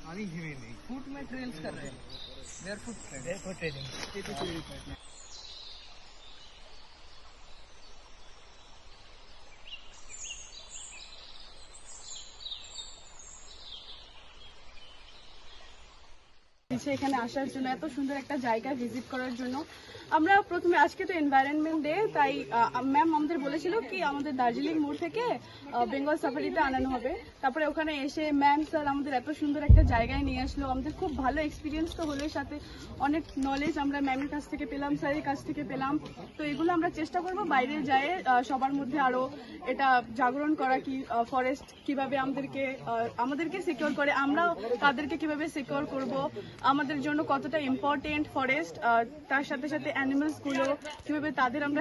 पानी ही नहीं। फुट में ट्रेल्स कर रहे हैं, बेयरफुट ट्रेडिंग। এখানে আসার জন্য, এত সুন্দর একটা জায়গা ভিজিট করার জন্য। আমরা প্রথমে, আজকে তো এনভায়রনমেন্ট ডে, তাই ম্যাম আমাদের বলেছিল কি আমাদের দার্জিলিং মোড় থেকে বেঙ্গল সাফারিতে আনানো হবে। তারপরে ওখানে এসে ম্যাম স্যার আমাদের এত সুন্দর একটা জায়গায় নিয়ে আসলো, আমাদের খুব ভালো এক্সপিরিয়েন্স তো হলো, সাথে অনেক নলেজ আমরা ম্যামের কাছ থেকে পেলাম, স্যারের কাছ থেকে পেলাম। তো এগুলো আমরা চেষ্টা করব বাইরে যায় সবার মধ্যে আরো এটা জাগরণ করা, কি ফরেস্ট কিভাবে আমাদেরকে সিকিউর করে, আমরাও তাদেরকে কিভাবে সিকিউর করব, আমাদের জন্য কতটা ইম্পর্টেন্ট ফরেস্ট, তার সাথে সাথে অ্যানিমালস গুলো কিভাবে তাদের আমরা